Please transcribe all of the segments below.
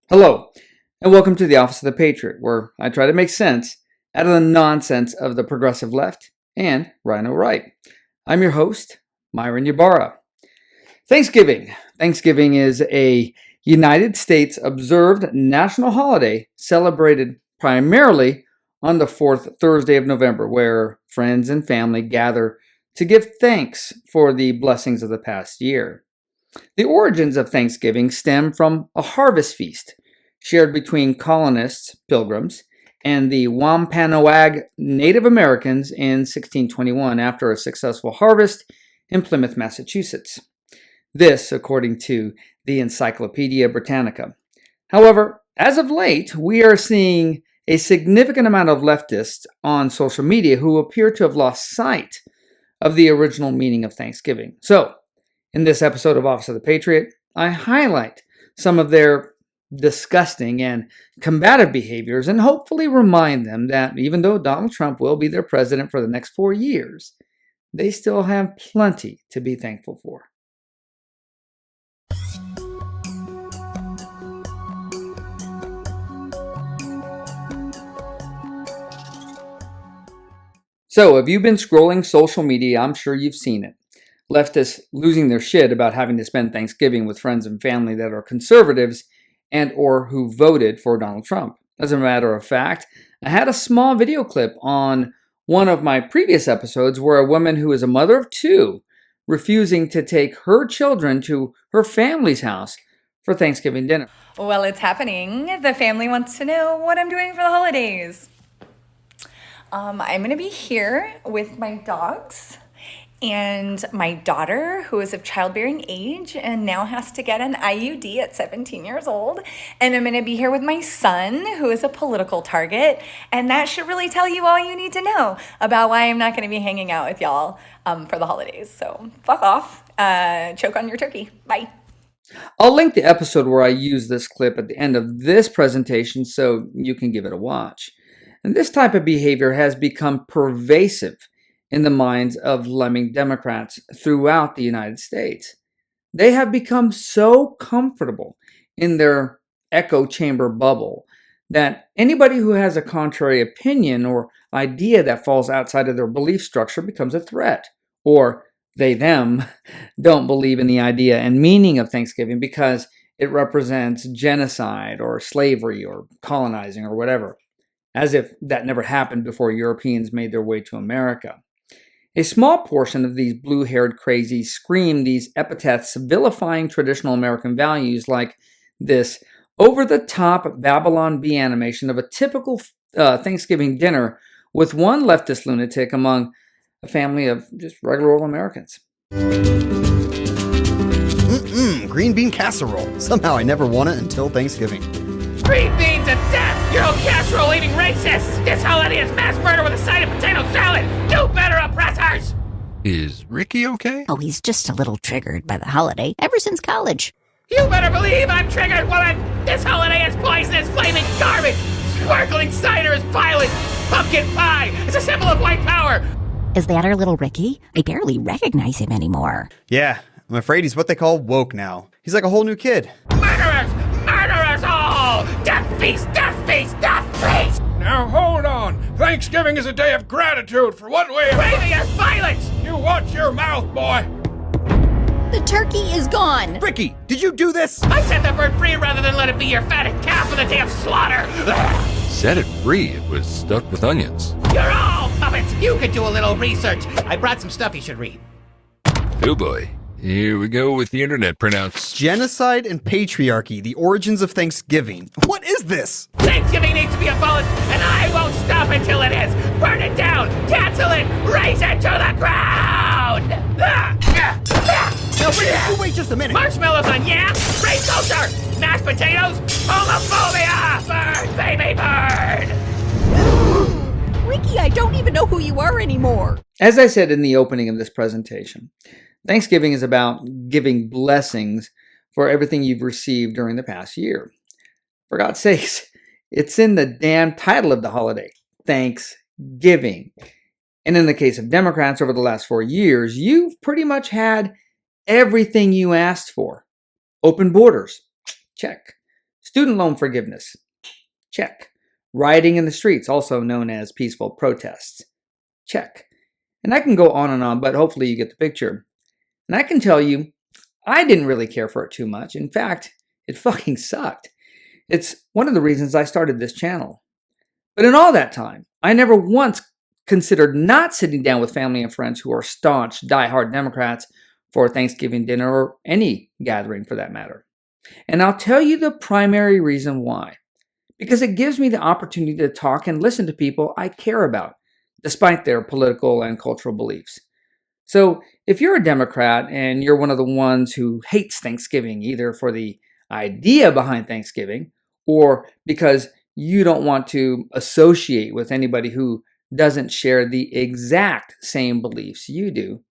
Hello, and welcome to the Office of the Patriot, where I try to make sense out of the nonsense of the progressive left and rhino right. I'm your host, Myron Ybarra. Thanksgiving. Thanksgiving is a United States observed national holiday celebrated primarily on the fourth Thursday of November, where friends and family gather to give thanks for the blessings of the past year. The origins of Thanksgiving stem from a harvest feast shared between colonists, pilgrims, and the Wampanoag Native Americans in 1621 after a successful harvest in Plymouth, Massachusetts. This, according to the Encyclopedia Britannica. However, as of late, we are seeing a significant amount of leftists on social media who appear to have lost sight of the original meaning of Thanksgiving. So, in this episode of Office of the Patriot, I highlight some of their disgusting and combative behaviors and hopefully remind them that even though Donald Trump will be their president for the next 4 years, they still have plenty to be thankful for. So, if you've been scrolling social media, I'm sure you've seen it. Leftists losing their shit about having to spend Thanksgiving with friends and family that are conservatives and or who voted for Donald Trump. As a matter of fact, I had a small video clip on one of my previous episodes where a woman who is a mother of two refusing to take her children to her family's house for Thanksgiving dinner. Well, it's happening. The family wants to know what I'm doing for the holidays. I'm going to be here with my dogs and my daughter, who is of childbearing age and now has to get an IUD at 17 years old. And I'm going to be here with my son, who is a political target. And that should really tell you all you need to know about why I'm not going to be hanging out with y'all for the holidays. So fuck off. Choke on your turkey. Bye. I'll link the episode where I use this clip at the end of this presentation so you can give it a watch. And this type of behavior has become pervasive in the minds of lemming Democrats throughout the United States. They have become so comfortable in their echo chamber bubble that anybody who has a contrary opinion or idea that falls outside of their belief structure becomes a threat, or they, them, don't believe in the idea and meaning of Thanksgiving because it represents genocide or slavery or colonizing or whatever, as if that never happened before Europeans made their way to America. A small portion of these blue-haired crazies scream these epithets vilifying traditional American values like this over-the-top Babylon Bee animation of a typical Thanksgiving dinner with one leftist lunatic among a family of just regular old Americans. Green bean casserole. Somehow I never won it until Thanksgiving. Green beans and death! You're old casserole-eating racists! This holiday is mass murder with a side of potato salad! Do better, oppressors! Is Ricky okay? Oh, he's just a little triggered by the holiday ever since college. You better believe I'm triggered, woman! This holiday is poisonous, flaming garbage! Sparkling cider is violent! Pumpkin pie is a symbol of white power! Is that our little Ricky? I barely recognize him anymore. Yeah, I'm afraid he's what they call woke now. He's like a whole new kid. Murderers! Murderers all! Death feast! Death feast! Death feast! Now hold on. Thanksgiving is a day of gratitude for what we have. Previous violence! You watch your mouth, boy. The turkey is gone. Ricky, did you do this? I set the bird free rather than let it be your fatted calf on the day of slaughter! Set it free. It was stuffed with onions. You're all puppets! You could do a little research. I brought some stuff you should read. Oh boy. Here we go with the internet printouts. Genocide and patriarchy, the origins of Thanksgiving. What is this? Thanksgiving needs to be abolished, and I won't stop until it is! Burn it down! Cancel it! Raise it to the ground! Now, wait just a minute. Marshmallows on yam! Race culture! Mashed potatoes! Homophobia! Burn, baby, burn! Ricky, I don't even know who you are anymore. As I said in the opening of this presentation, Thanksgiving is about giving blessings for everything you've received during the past year. For God's sakes, it's in the damn title of the holiday, Thanksgiving. And in the case of Democrats over the last 4 years, you've pretty much had everything you asked for. Open borders, check. Student loan forgiveness. Check. Rioting in the streets, also known as peaceful protests. Check. And I can go on and on, but hopefully you get the picture. And I can tell you, I didn't really care for it too much. In fact, it fucking sucked. It's one of the reasons I started this channel. But in all that time, I never once considered not sitting down with family and friends who are staunch, diehard Democrats for Thanksgiving dinner or any gathering for that matter. And I'll tell you the primary reason why. Because it gives me the opportunity to talk and listen to people I care about, despite their political and cultural beliefs. So if you're a Democrat and you're one of the ones who hates Thanksgiving, either for the idea behind Thanksgiving or because you don't want to associate with anybody who doesn't share the exact same beliefs you do,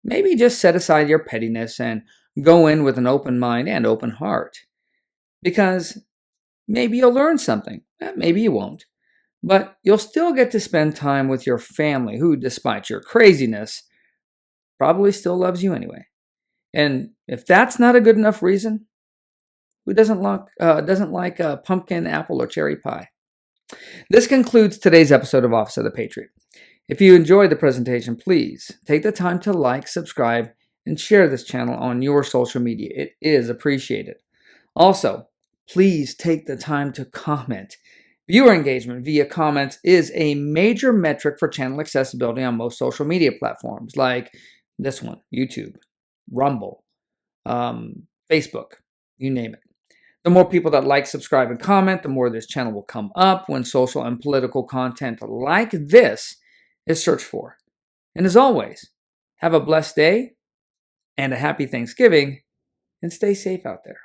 maybe just set aside your pettiness and go in with an open mind and open heart. Because maybe you'll learn something. Maybe you won't. But you'll still get to spend time with your family who, despite your craziness, probably still loves you anyway. And if that's not a good enough reason, who doesn't like pumpkin, apple, or cherry pie? This concludes today's episode of Office of the Patriot. If you enjoyed the presentation, please take the time to like, subscribe, and share this channel on your social media. It is appreciated. Also, please take the time to comment. Viewer engagement via comments is a major metric for channel accessibility on most social media platforms like this one, YouTube, Rumble, Facebook, you name it. The more people that like, subscribe, and comment, the more this channel will come up when social and political content like this is searched for. And as always, have a blessed day and a happy Thanksgiving, and stay safe out there.